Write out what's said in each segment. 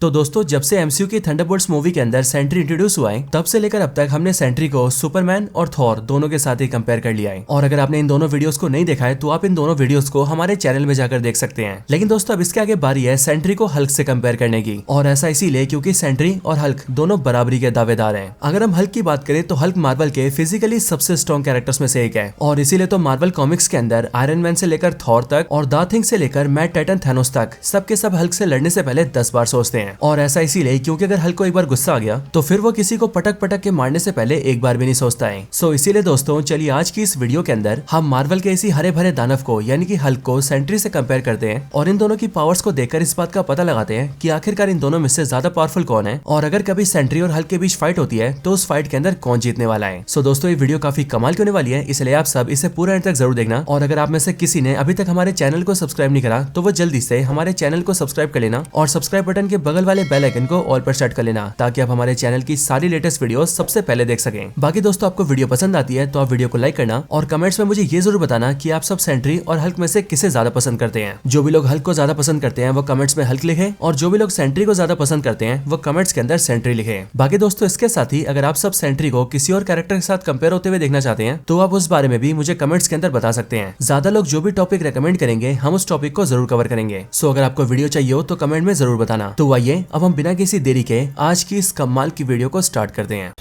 तो दोस्तों जब से एमसीयू की थंडरबोल्ट्स मूवी के अंदर सेंट्री इंट्रोड्यूस हुआ है तब से लेकर अब तक हमने सेंट्री को सुपरमैन और थॉर दोनों के साथ ही कंपेयर कर लिया है। और अगर आपने इन दोनों वीडियोस को नहीं देखा है तो आप इन दोनों वीडियोस को हमारे चैनल में जाकर देख सकते हैं। लेकिन दोस्तों अब इसके आगे बारी है सेंट्री को हल्क से कंपेयर करने की, और ऐसा इसीलिए क्योंकि सेंट्री और हल्क दोनों बराबरी के दावेदार हैं। अगर हम हल्क की बात करें तो हल्क मार्वल के फिजिकली सबसे स्ट्रॉन्ग कैरेक्टर्स में से एक है, और इसीलिए तो मार्वल कॉमिक्स के अंदर आयरन मैन से लेकर थॉर तक और द थिंग से लेकर मैड टाइटन थैनोस तक सबके सब हल्क से लड़ने से पहले 10 बार सोचते हैं। और ऐसा इसीलिए क्योंकि अगर हल्क को एक बार गुस्सा आ गया तो फिर वो किसी को पटक पटक के मारने से पहले एक बार भी नहीं सोचता है। सो इसीलिए दोस्तों चलिए आज की इस वीडियो के अंदर हम मार्वल के इसी हरे भरे दानव को यानी कि हल्क को सेंट्री से कंपेयर करते हैं और इन दोनों की पावर्स को देखकर इस बात का पता लगाते हैं कि आखिरकार इन दोनों में से ज्यादा पावरफुल कौन है, और अगर कभी सेंट्री और हल्क के बीच फाइट होती है तो उस फाइट के अंदर कौन जीतने वाला है। सो दोस्तों ये वीडियो काफी कमाल की होने वाली है, इसलिए आप सब इसे पूरा अंत तक जरूर देखना। और अगर आप में से किसी ने अभी तक हमारे चैनल को सब्सक्राइब नहीं करा तो वो जल्दी से हमारे चैनल को सब्सक्राइब कर लेना और सब्सक्राइब बटन के बगल वाले बेल आइकन को ऑल पर सेट कर लेना ताकि आप हमारे चैनल की सारी लेटेस्ट वीडियो सबसे पहले देख सकें। बाकी दोस्तों आपको वीडियो पसंद आती है तो आप वीडियो को लाइक करना और कमेंट्स में मुझे ये जरूर बताना कि आप सब सेंट्री और हल्क में से किसे ज्यादा पसंद करते हैं। जो भी लोग हल्क को ज्यादा पसंद करते हैं वो कमेंट्स में हल्क लिखे, और जो भी लोग सेंट्री को ज्यादा पसंद करते हैं वो कमेंट्स के अंदर सेंट्री लिखे। बाकी दोस्तों इसके साथ ही अगर आप सब सेंट्री को किसी और कैरेक्टर के साथ कंपेयर होते हुए देखना चाहते हैं तो आप उस बारे में भी मुझे कमेंट्स के अंदर बता सकते हैं। ज्यादा लोग जो भी टॉपिक रेकमेंड करेंगे हम उस टॉपिक को जरूर कवर करेंगे। सो अगर आपको वीडियो चाहिए हो तो कमेंट में जरूर बताना। तो आइए अब हम बिना किसी देरी के आज की इस कमाल की वीडियो को स्टार्ट करते हैं।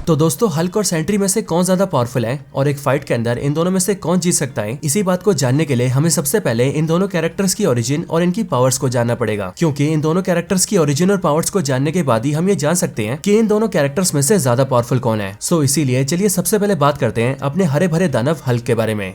तो दोस्तों हल्क और सेंट्री में से कौन ज्यादा पावरफुल है और एक फाइट के अंदर इन दोनों में से कौन जीत सकता है, इसी बात को जानने के लिए हमें सबसे पहले इन दोनों कैरेक्टर्स की ओरिजिन और इनकी पावर्स को जानना पड़ेगा, क्योंकि इन दोनों कैरेक्टर्स की ओरिजिन और पावर्स को जानने के बाद ही हम ये जान सकते हैं कि इन दोनों कैरेक्टर्स में से ज्यादा पावरफुल कौन है। सो इसीलिए चलिए सबसे पहले बात करते हैं अपने हरे भरे दानव हल्क के बारे में।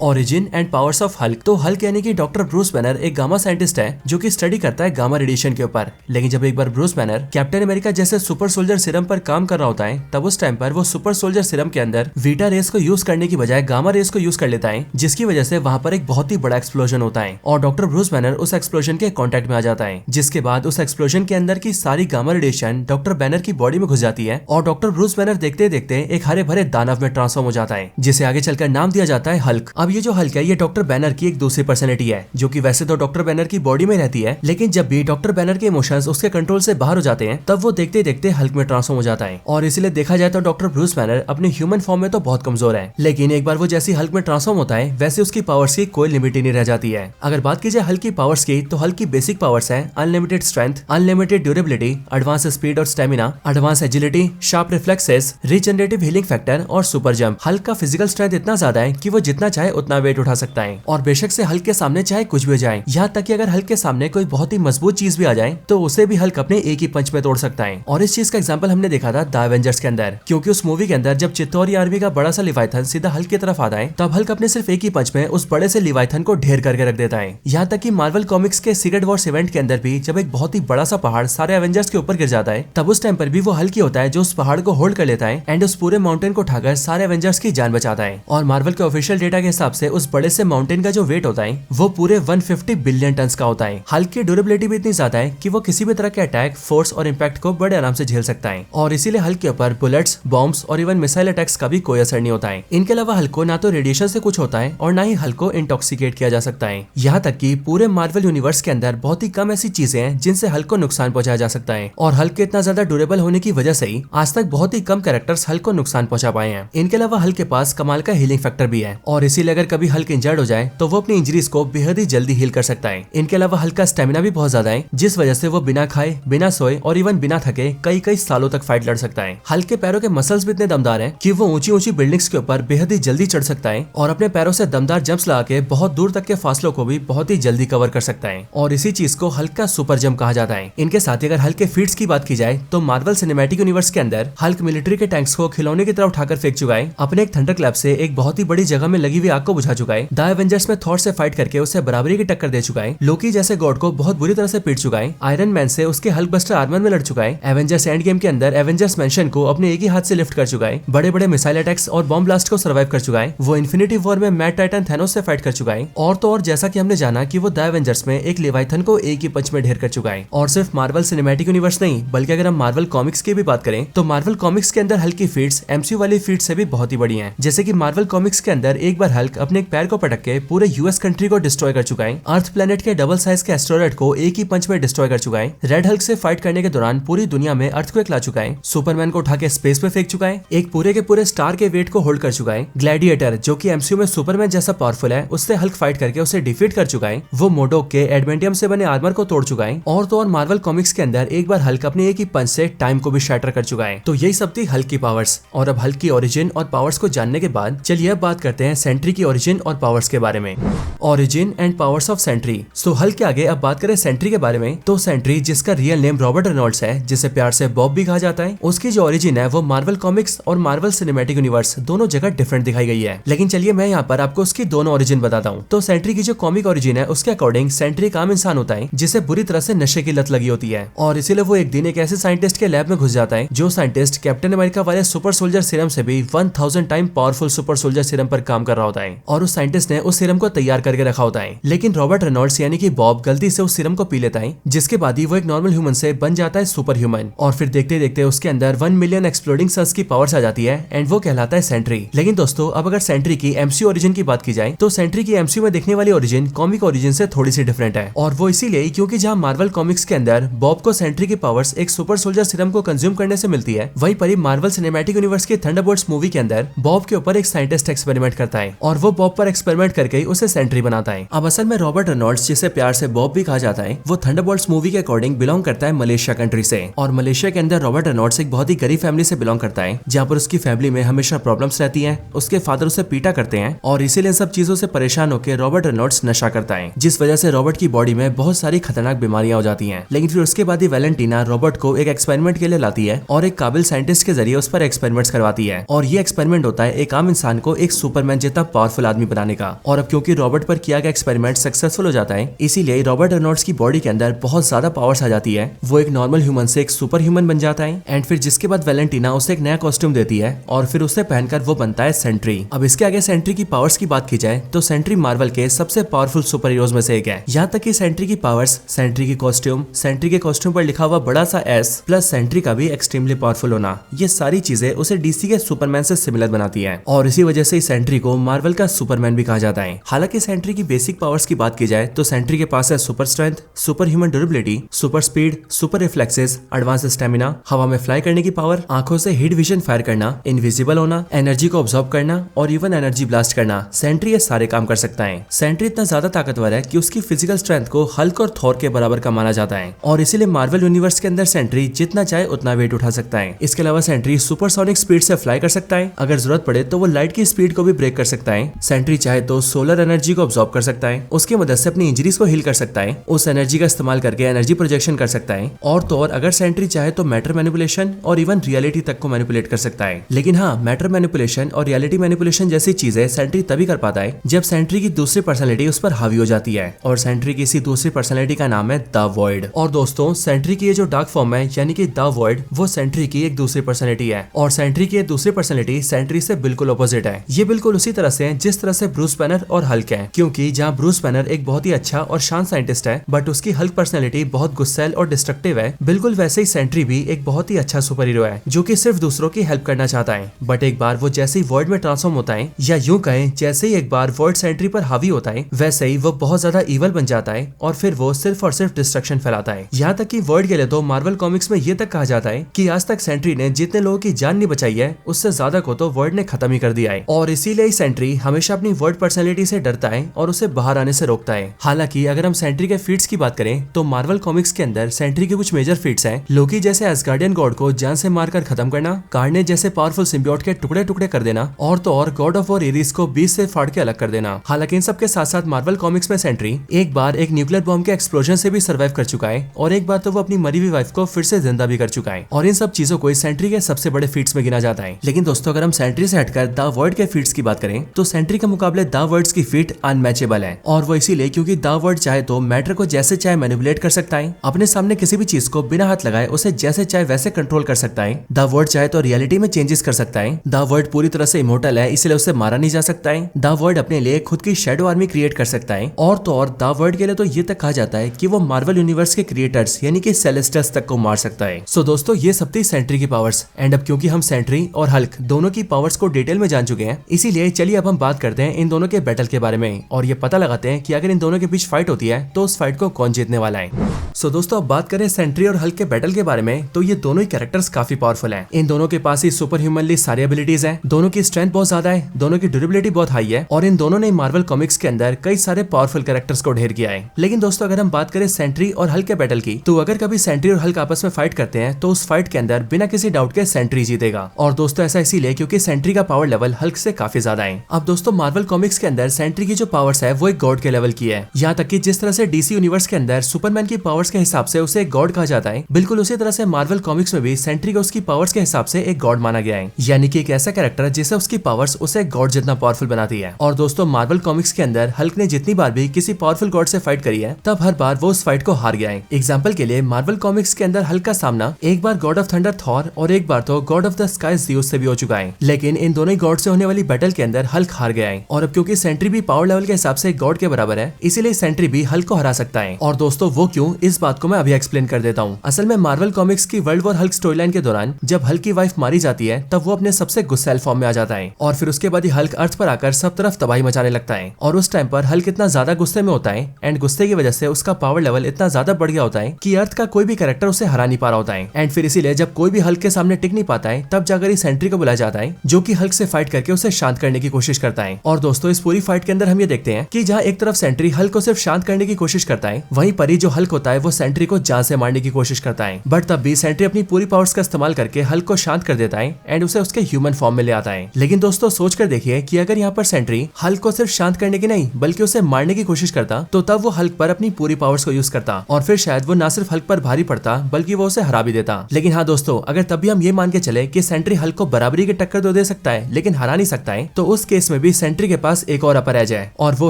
Origin and powers of Hulk. तो हल्क यानी कि डॉक्टर ब्रूस बैनर एक गामा साइंटिस्ट है जो कि स्टडी करता है गामा रेडिएशन के ऊपर। लेकिन जब एक बार ब्रूस बैनर कैप्टन अमेरिका जैसे सुपर सोल्जर सीरम पर काम कर रहा होता है तब उस टाइम पर वो सुपर सोल्जर सीरम के अंदर वीटा रेस को यूज करने की बजाय गामा रेस को यूज कर लेता है, जिसकी वजह से वहां पर एक बहुत ही बड़ा एक्सप्लोजन होता है और डॉक्टर ब्रूस बैनर उस एक्सप्लोजन के कांटेक्ट में आ जाता है, जिसके बाद उस एक्सप्लोजन के अंदर की सारी गामा रेडिएशन डॉक्टर बैनर की बॉडी में घुस जाती है और डॉक्टर ब्रूस बैनर देखते देखते एक हरे भरे दानव में ट्रांसफॉर्म हो जाता है, जिसे आगे चलकर नाम दिया जाता है हल्क। अब ये जो हल्क है ये डॉक्टर बैनर की एक दूसरी पर्सनैलिटी है जो कि वैसे तो डॉक्टर बैनर की बॉडी में रहती है, लेकिन जब भी डॉक्टर बैनर के इमोशंस उसके कंट्रोल से बाहर हो जाते हैं तब वो देखते देखते हल्क में ट्रांसफॉर्म हो जाता है। और इसलिए देखा जाए तो डॉक्टर ब्रूस बैनर अपने ह्यूमन फॉर्म में तो बहुत कमजोर है, लेकिन एक बार वो जैसी हल्क में ट्रांसफॉर्म होता है वैसे उसकी पावर्स की कोई लिमिट ही नहीं रह जाती है। अगर बात की जाए हल्क की पावर्स की तो हल्क की बेसिक पावर्स है unlimited strength, unlimited durability, advance speed और stamina, advance agility, sharp reflexes, regenerative healing factor और सुपर जंप। हल्क का फिजिकल स्ट्रेंथ इतना ज्यादा है कि वो जितना चाहे उतना वेट उठा सकता है, और बेशक से हल्क के सामने चाहे कुछ भी हो जाए, यहाँ तक कि अगर हल्क के सामने कोई बहुत ही मजबूत चीज भी आ जाए तो उसे भी हल्क अपने एक ही पंच में तोड़ सकता है। और इस चीज का एग्जाम्पल हमने देखा था द एवेंजर्स के अंदर, क्योंकि उस मूवी के अंदर जब चित्तौरी आर्मी का बड़ा सा लिवाइथन सीधा हल्क की तरफ आता है तब हल्क अपने सिर्फ एक ही पंच में उस बड़े से लिवाइथन को ढेर करके रख देता है। यहाँ तक कि मार्वल कॉमिक्स के सीक्रेट वॉर्स इवेंट के अंदर भी जब एक बहुत ही बड़ा सा पहाड़ सारे एवेंजर्स के ऊपर गिर जाता है तब उस टाइम पर भी वो हल्क ही होता है जो उस पहाड़ को होल्ड कर लेता है एंड उस पूरे माउंटेन को उठाकर सारे एवेंजर्स की जान बचाता है। और मार्वल के ऑफिशियल डेटा के हिसाब से उस बड़े से माउंटेन का जो वेट होता है वो पूरे 150 बिलियन टन का होता है। हल्क की ड्यूरेबिलिटी भी इतनी ज्यादा है कि वो किसी भी तरह के अटैक, फोर्स और इम्पैक्ट को बड़े आराम से झेल सकता है, और इसीलिए हल्क के ऊपर बुलेट्स, बॉम्ब्स और इवन मिसाइल अटैक्स का भी कोई असर नहीं होता है। इनके अलावा हल्क को ना तो रेडिएशन से कुछ होता है और ना ही हल्क को इंटॉक्सिकेट किया जा सकता है। यहाँ तक कि पूरे मार्वल यूनिवर्स के अंदर बहुत ही कम ऐसी चीजें हैं जिनसे हल्क को नुकसान पहुंचाया जा सकता है, और हल्क के इतना ज्यादा ड्यूरेबल होने की वजह से ही आज तक बहुत ही कम कैरेक्टर्स हल्क को नुकसान पहुंचा पाए हैं। इनके अलावा हल्क के पास कमाल का हीलिंग फैक्टर भी है, और इसीलिए अगर कभी हल्क इंजर्ड हो जाए तो वो अपनी इंजरीज को बेहद ही जल्दी हील कर सकता है। इनके अलावा हल्क का स्टेमिना भी बहुत ज्यादा है, जिस वजह से वो बिना खाए, बिना सोए और इवन बिना थके कई कई सालों तक फाइट लड़ सकता है। हल्क के पैरों के मसल्स भी इतने दमदार हैं कि वो ऊंची ऊंची बिल्डिंग्स के ऊपर बेहद ही जल्दी चढ़ सकता है और अपने पैरों से दमदार जंप्स लगा के बहुत दूर तक के फासलों को भी बहुत ही जल्दी कवर कर सकता है, और इसी चीज को हल्क का सुपर जंप कहा जाता है। इनके साथ ही अगर हल्क के फीट्स की बात की जाए तो मार्वल सिनेमैटिक यूनिवर्स के अंदर हल्क मिलिट्री के टैंक्स को खिलौने की तरह उठाकर फेंक चुका है, अपने एक थंडर क्लैप से एक बहुत ही बड़ी जगह में लगी हुई आग को बुझा चुका है, द एवेंजर्स में थॉर से फाइट करके उसे बराबरी की टक्कर दे चुका है, लोकी जैसे गॉड को बहुत बुरी तरह से पीट चुका है, आयरन मैन से उसके हल्क बस्टर आर्मर में लड़ चुका है, एवेंजर्स एंड गेम के अंदर एवेंजर्स मेंशन को अपने एक ही हाथ से लिफ्ट कर चुका है, बड़े बड़े मिसाइल अटैक्स और बॉम्ब ब्लास्ट को सर्वाइव कर चुका है, वो इन्फिनिटी वॉर में मैड टाइटन थैनोस से फाइट कर चुका है, और तो और जैसा कि हमने जाना कि वो द एवेंजर्स में एक लेवाइथन को एक ही पंच में ढेर कर चुका है। और सिर्फ मार्वल सिनेमैटिक यूनिवर्स नहीं, बल्कि अगर हम मार्वल कॉमिक्स की भी बात करें तो मार्वल कॉमिक्स के अंदर हल्क की फीट्स एमसीयू वाली फीट से भी बहुत ही बड़ी हैं। जैसे कि मार्वल कॉमिक्स के अंदर एक बार हल्क अपने एक पैर को पटक के पूरे यूएस कंट्री को डिस्ट्रॉय कर चुका है, अर्थ प्लेनेट के डबल साइज के एस्टेरॉयड को एक ही पंच में डिस्ट्रॉय कर चुका है, रेड हल्क से फाइट करने के दौरान पूरी दुनिया में अर्थक्वेक ला चुका है, सुपरमैन को उठा के स्पेस पे फेंक चुका है, एक पूरे के पूरे स्टार के वेट को होल्ड कर चुका है, ग्लैडिएटर जो कि एमसीयू में सुपरमैन जैसा पावरफुल है उससे हल्क फाइट करके उसे डिफीट कर चुका है, वो मोडोक के एडमेंटियम से बने आर्मर को तोड़ चुका है, और तो और मार्वल कॉमिक्स के अंदर एक बार हल्क अपने एक ही पंच से टाइम को भी शैटर कर चुका है। तो यही सब थी हल्क की पावर्स। और अब हल्क की ओरिजिन और पावर्स को जानने के बाद चलिए अब बात करते हैं सेंट्री की ओरिजिन और पावर्स के बारे में। Origin and powers of Sentry. So Hulk के आगे अब बात करें सेंट्री के बारे में, तो सेंट्री जिसका रियल नेम रॉबर्ट रेनॉल्ड्स है, जिसे प्यार से बॉब भी कहा जाता है, उसकी जो ओरिजिन है वो मार्वल कॉमिक्स और मार्वल सिनेमैटिक यूनिवर्स दोनों जगह डिफरेंट दिखाई गई है। लेकिन चलिए मैं यहाँ पर आपको उसकी दोनों ओरिजिन बताता हूँ। तो सेंट्री की जो कॉमिक ओरिजिन है उसके अकॉर्डिंग सेंट्री एक आम इंसान होता है जिसे बुरी तरह से नशे की लत लगी होती है, और इसीलिए वो एक दिन एक ऐसे साइंटिस्ट के लैब में घुस जाता है जो साइंटिस्ट कैप्टन अमेरिका वाले सुपर सोल्जर सीरम से भी 1000 time powerful super soldier serum पर काम कर रहा होता है, और उस साइंटिस्ट ने उस सीरम को तैयार करके रखा होता है। लेकिन रॉबर्ट रेनॉल्ड्स यानी कि बॉब गलती से उस सीरम को पी लेता है, जिसके बाद ही वो एक नॉर्मल ह्यूमन से बन जाता है सुपर ह्यूमन, और फिर देखते देखते उसके अंदर 1 मिलियन एक्सप्लोडिंग सल्स की पावर्स आ जाती है एंड वो कहलाता है सेंट्री। लेकिन दोस्तों अब अगर सेंट्री की एमसीयू ओरिजिन की बात की जाए तो सेंट्री की एमसीयू में देखने वाली ओरिजिन कॉमिक ओरिजिन से थोड़ी सी डिफरेंट है, और वो इसीलिए क्योंकि जहां मार्वल कॉमिक्स के अंदर बॉब को सेंट्री की पावर्स एक सुपर सोल्जर सीरम को कंज्यूम करने से मिलती है, वहीं पर मार्वल सिनेमैटिक यूनिवर्स के थंडरबोल्ट्स मूवी के अंदर बॉब के ऊपर एक साइंटिस्ट एक्सपेरिमेंट करता है और वो बॉब पर एक्सपेरिमेंट करके उसे सेंट्री बनाता है। अब असल में रॉबर्ट रेनॉल्ड्स जिसे प्यार से बॉब भी कहा जाता है, वो थंडरबोल्ट्स मूवी के अकॉर्डिंग बिलोंग करता है मलेशिया कंट्री से, और मलेशिया के अंदर रॉबर्ट रेनॉल्ड्स एक बहुत ही गरीब फैमिली से बिलोंग करता है, जहाँ पर उसकी फैमिली में हमेशा प्रॉब्लम्स रहती है, उसके फादर उसे पीटा करते हैं, और इसीलिए सब चीजों से परेशान होकर रॉबर्ट रेनॉल्ड्स नशा करता है, जिस वजह से रॉबर्ट की बॉडी में बहुत सारी खतरनाक बीमारियां हो जाती हैं। लेकिन फिर उसके बाद ही वैलेंटीना रॉबर्ट को एक एक्सपेरिमेंट के लिए लाती है और एक काबिल साइंटिस्ट के जरिए उस पर एक्सपेरिमेंट्स करवाती है, और ये एक्सपेरिमेंट होता है एक आम इंसान को एक सुपरमैन जितना पावरफुल आदमी बनाने का। और अब क्योंकि रॉबर्ट पर किया गया एक्सपेरिमेंट सक्सेसफुल हो जाता है, इसीलिए रॉबर्ट रेनॉल्ड्स की बॉडी के अंदर बहुत ज्यादा पावर्स आ जाती है, वो एक नॉर्मल ह्यूमन से एक सुपर ह्यूमन बन जाता है, एंड फिर जिसके बाद वैलेंटीना उसे एक नया कॉस्ट्यूम देती है और फिर उसे पहनकर वो बनता है सेंट्री। अब इसके आगे सेंट्री की पावर्स की बात की जाए तो सेंट्री मार्वल के सबसे पावरफुल सुपर हीरोज में से एक है। यहाँ तक कि सेंट्री की पावर्स, सेंट्री की कॉस्ट्यूम, सेंट्री के कॉस्ट्यूम पर लिखा हुआ बड़ा सा एस प्लस सेंट्री का भी एक्सट्रीमली पावरफुल होना, ये सारी चीजें उसे डीसी के सुपरमैन से सिमिलर बनाती है, और इसी वजह से सेंट्री को मार्वल का सुपरमैन भी कहा जाता है। हालांकि सेंट्री की बेसिक पावर्स की बात की जाए तो सेंट्री के पास है super strength, super human durability, super speed, super reflexes, advance stamina, हवा में फ्लाई करने की पावर, आंखों से हीट विजन फायर करना, इनविजिबल होना, एनर्जी को ऑब्जॉर्ब करना और इवन एनर्जी ब्लास्ट करना। सेंट्री ये सारे काम कर सकता है। सेंट्री इतना ज्यादा ताकतवर है कि उसकी फिजिकल स्ट्रेंथ को हल्क और थॉर के बराबर का माना जाता है, और इसीलिए मार्वल यूनिवर्स के अंदर सेंट्री जितना चाहे उतना वेट उठा सकता है। इसके अलावा सेंट्री सुपरसोनिक स्पीड से फ्लाई कर सकता है, अगर जरूरत पड़े तो वो लाइट की स्पीड को भी ब्रेक कर सकता है। सेंट्री चाहे तो सोलर एनर्जी को ऑब्जॉर्ब कर सकता है, उसकी मदद से अपनी इंजरीज को हील कर सकता है, उस एनर्जी का इस्तेमाल करके एनर्जी प्रोजेक्शन कर सकता है, और तो और अगर सेंट्री चाहे तो मैटर मैनिपुलेशन और इवन रियलिटी तक को मैनिपुलेट कर सकता है। लेकिन हाँ, मैटर मैनिपुलेशन और रियलिटी मैनिपुलेशन जैसी चीजें सेंट्री तभी कर पाता है जब सेंट्री की दूसरी पर्सनैलिटी उस पर हावी हो जाती है, और सेंट्री की इसी दूसरी पर्सनैलिटी का नाम है द वॉइड। और दोस्तों सेंट्री की ये जो डार्क फॉर्म है यानी कि द वॉइड, वो सेंट्री की एक दूसरी पर्सनैलिटी है, और सेंट्री की दूसरी पर्सनैलिटी सेंट्री से बिल्कुल ऑपोजिट है। ये बिल्कुल उसी तरह से है जिस तरह से ब्रूस बैनर और हल्क है, क्योंकि जहाँ ब्रूस बैनर एक बहुत ही अच्छा और शांत साइंटिस्ट है बट उसकी हल्क पर्सनैलिटी बहुत गुस्सैल और डिस्ट्रक्टिव है, बिल्कुल वैसे ही सेंट्री भी एक बहुत ही अच्छा सुपर हीरो है जो कि सिर्फ दूसरों की हेल्प करना चाहता है। बट एक बार वो जैसे ही वॉइड में ट्रांसफॉर्म होता है, या यूं कहें जैसे ही एक बार वॉइड सेंट्री पर हावी होता है, वैसे ही वो बहुत ज्यादा इवल बन जाता है और फिर वो सिर्फ और सिर्फ डिस्ट्रक्शन फैलाता है। यहाँ तक कि वॉइड के लिए तो मार्वल कॉमिक्स में ये तक कहा जाता है कि आज तक सेंट्री ने जितने लोगों की जान नहीं बचाई है उससे ज्यादा को तो वॉइड ने खत्म ही कर दिया है, और इसीलिए सेंट्री हमेशा अपनी वॉइड पर्सनैलिटी से डरता है और उसे बाहर आने से रोकता है। हालांकि अगर हम सेंट्री के फीट्स की बात करें तो मार्वल कॉमिक्स के अंदर सेंट्री के कुछ मेजर फीट्स हैं। लोकी जैसे एस्गार्डियन गॉड को जान से मारकर खत्म करना, कार्नेज जैसे पावरफुल सिम्बियोट के टुकड़े टुकड़े कर देना, और तो और गॉड ऑफ वॉर एरिस को बीच से फाड़ के अलग कर देना। हालांकि इन सब के साथ साथ मार्वल कॉमिक्स में सेंट्री एक बार एक न्यूक्लियर बॉम्ब के एक्सप्लोजन से भी सर्वाइव कर चुका है, और एक बार तो वो अपनी मरी हुई वाइफ को फिर से जिंदा भी कर चुका है, और इन सब चीजों को सेंट्री के सबसे बड़े फीट्स में गिना जाता है। लेकिन दोस्तों अगर हम सेंट्री से हटकर द वॉइड के फीट्स की बात करें तो सेंट्री के मुकाबले द वॉइड्स की फीट अनमैचेबल है, और वो इसीलिए क्योंकि द वॉइड चाहे तो मैटर को जैसे चाहे मैनिपुलेट कर सकता है, अपने सामने किसी भी चीज को बिना हाथ लगाए उसे जैसे चाहे वैसे कंट्रोल कर सकता है। द द वर्ड चाहे तो रियलिटी में चेंजेस कर सकता है। द वर्ड पूरी तरह से इमोर्टल है, इसलिए उसे मारा नहीं जा सकता है। द वर्ड अपने लिए खुद की शेडो आर्मी क्रिएट कर सकता है। और तो और द वर्ड के लिए तो ये तक कहा जाता है कि वो मार्वल यूनिवर्स के क्रिएटर्स यानी कि सेलेस्टियल्स तक को मार सकता है। सो दोस्तों ये सब थी सेंट्री की पावर्स। एंड अब क्योंकि हम सेंट्री और हल्क दोनों की पावर्स को डिटेल में जान चुके हैं, इसीलिए चलिए अब हम बात करते हैं इन दोनों के बैटल के बारे में और ये पता लगाते हैं कि अगर इन दोनों के बीच फाइट होती है तो उस फाइट को कौन जीतने वाला है। सो दोस्तों अब बात करें सेंट्री और हल्क के बैटल के बारे में, तो ये दोनों ही कैरेक्टर्स काफी पावरफुल हैं। इन दोनों के पास ही सुपर ह्यूमनली सारी एबिलिटीज हैं, दोनों की स्ट्रेंथ बहुत ज्यादा है, दोनों की ड्यूरेबिलिटी बहुत हाई है और इन दोनों ने मार्वल कॉमिक्स के अंदर कई सारे पावरफुल कैरेक्टर्स को ढेर किया है। लेकिन दोस्तों अगर हम बात करें सेंट्री और हल्क के बैटल की, तो अगर कभी सेंट्री और हल्क आपस में फाइट करते हैं तो उस फाइट के अंदर बिना किसी डाउट के सेंट्री जीतेगा। और दोस्तों ऐसा इसीलिए क्योंकि सेंट्री का पावर लेवल हल्क से काफी ज्यादा है। अब दोस्तों मार्वल कॉमिक्स के अंदर सेंट्री की जो पावर्स है वो एक गॉड के लेवल की है। यहाँ तक कि जिस तरह से डीसी यूनिवर्स के अंदर सुपरमैन की पावर्स के हिसाब से उसे एक गॉड कहा जाता है, बिल्कुल उसी तरह से मार्वल कॉमिक्स में भी सेंट्री को उसकी पावर्स के हिसाब से एक गॉड माना गया है। यानी कि एक ऐसा कैरेक्टर जिसे उसकी पावर्स उसे गॉड जितना पावरफुल बनाती है। और दोस्तों मार्वल कॉमिक्स के अंदर हल्क ने जितनी बार भी किसी पावरफुल गॉड से फाइट करी है, तब हर बार वो उस फाइट को हार गया है। एग्जाम्पल के लिए मार्वल कॉमिक्स के अंदर हल्क का सामना एक बार गॉड ऑफ थंडर थॉर और एक बार तो God of the sky Zeus से भी हो चुका है। लेकिन इन दोनों गॉड से होने वाली बैटल के अंदर हल्क हार गया है। और अब क्योंकि सेंट्री भी पावर लेवल के हिसाब से गॉड के बराबर है, इसीलिए सेंट्री भी हल्क को हरा सकता है। और दोस्तों वो क्यों, इस बात को मैं अभी एक्सप्लेन कर देता हूँ। असल में मार्वल कॉमिक्स की world war Hulk story line के दौरान जब हल्क की वाइफ मारी जाती है, तब वो अपने सबसे गुस्सैल फॉर्म में आ जाता है और फिर उसके बाद ही हल्क अर्थ पर आकर सब तरफ तबाही मचाने लगता है। और उस टाइम पर हल्क इतना ज्यादा गुस्से में होता है एंड गुस्से की वजह से उसका पावर लेवल इतना ज्यादा बढ़ गया होता है कि अर्थ का कोई भी कैरेक्टर उसे हरा नहीं पा रहा होता है। एंड फिर इसीलिए जब कोई भी हल्क के सामने टिक नहीं पाता है, तब जाकर ही सेंट्री को बुलाया जाता है, जो कि हल्क से फाइट करके उसे शांत करने की कोशिश करता है। और दोस्तों इस पूरी फाइट के अंदर हम ये देखते हैं कि जहाँ एक तरफ सेंट्री हल्क को सिर्फ शांत करने की कोशिश करता है, वहीं पर ही जो हल्क होता है वो सेंट्री को जान से मारने की कोशिश करता है। बट तब भी सेंट्री अपनी पूरी पावर्स का इस्तेमाल करके हल्क को शांत कर देता है एंड उसे उसके ह्यूमन फॉर्म में ले आता है। लेकिन दोस्तों सोच कर देखिए कि अगर यहाँ पर सेंट्री हल्क को सिर्फ शांत करने की नहीं बल्कि उसे मारने की कोशिश करता, तो तब वो हल्क पर अपनी पूरी पावर्स को यूज करता और फिर शायद वो ना सिर्फ हल्क पर भारी पड़ता बल्कि वो उसे हरा भी देता। लेकिन हाँ दोस्तों अगर तब भी हम ये मान के चले कि सेंट्री हल्क को बराबरी की टक्कर तो दे सकता है लेकिन हरा नहीं सकता है, तो उस केस में भी सेंट्री के पास एक और अपर एज है और वो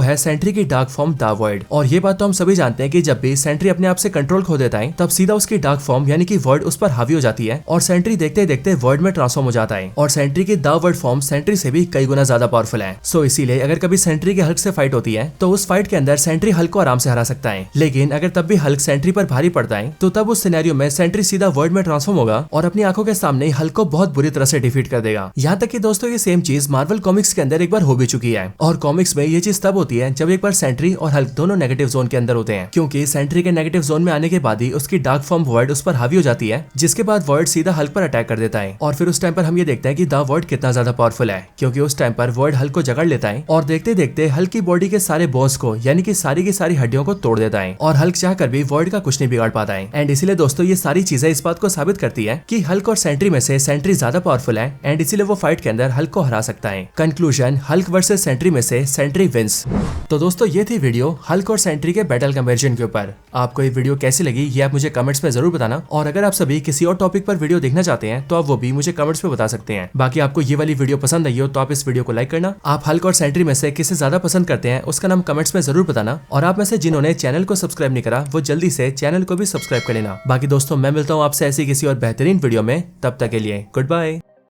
है सेंट्री की डार्क फॉर्म द वॉइड। और ये बात तो हम सभी जानते हैं कि जब भी सेंट्री अपने आप से कंट्रोल खो देता है, तब सीधा उसकी डार्क फॉर्म यानी कि वॉइड उस पर हावी हो जाती है और सेंट्री देखते देखते वॉइड में ट्रांसफॉर्म हो जाता है। और सेंट्री की द वॉइड फॉर्म सेंट्री से भी कई गुना ज्यादा पावरफुल है। सो इसीलिए अगर कभी सेंट्री के हल्क से फाइट होती है, तो उस फाइट के अंदर सेंट्री हल्क को आराम से हरा सकता है। लेकिन अगर तब भी हल्क सेंट्री पर भारी पड़ता है, तो तब उस सिनेरियो में सेंट्री सीधा वॉइड में ट्रांसफॉर्म होगा और अपनी आंखों के सामने हल्क को बहुत बुरी तरह से डिफीट कर देगा। यहाँ तक कि दोस्तों ये सेम चीज मार्वल कॉमिक्स के अंदर एक बार हो भी चुकी है। और कॉमिक्स में ये चीज तब होती है जब एक बार सेंट्री और हल्क दोनों नेगेटिव जोन के अंदर होते हैं, क्योंकि सेंट्री के नेगेटिव जोन में आने के बाद ही उसकी डार्क फॉर्म वॉइड उस पर हावी हो जाती है, जिसके बाद वॉइड सीधा हल्क पर अटैक कर देता है। और फिर उस टाइम पर हम ये देखते हैं कि द वॉइड कितना ज्यादा पावरफुल है, क्योंकि उस टाइम पर वॉइड हल्क को जकड़ लेता है और देखते देखते हल्क की बॉडी के सारे बोन्स को यानी कि सारी की सारी हड्डियों को तोड़ देता है और हल्क चाहकर भी वॉइड का कुछ नहीं बिगाड़ पाता है। एंड इसीलिए दोस्तों ये सारी चीजें इस बात को साबित करती है कि हल्क और सेंट्री में से सेंट्री ज्यादा पावरफुल है एंड इसीलिए वो फाइट के अंदर हल्क को हरा सकता है। कंक्लूजन, हल्क वर्सेस सेंट्री में से सेंट्री विंस। तो दोस्तों ये थी वीडियो हल्क और सेंट्री के बैटल कंपैरिजन के ऊपर। आपको ये वीडियो कैसी लगी ये आप मुझे कमेंट्स में जरूर बताना, और अगर आप सभी किसी और टॉपिक पर वीडियो देखना चाहते हैं तो आप वो भी मुझे कमेंट्स में बता सकते हैं। बाकी आपको ये वाली वीडियो पसंद आई हो तो आप इस वीडियो को लाइक करना। आप हल्क और सेंट्री में से किसे ज्यादा पसंद करते हैं उसका नाम कमेंट्स में जरूर बताना, और आप में से जिन्होंने चैनल को सब्सक्राइब नहीं करा वो जल्दी से चैनल को भी सब्सक्राइब कर लेना। बाकी दोस्तों मैं मिलता हूँ आपसे ऐसी किसी और बेहतरीन वीडियो में, तब तक के लिए गुड बाय।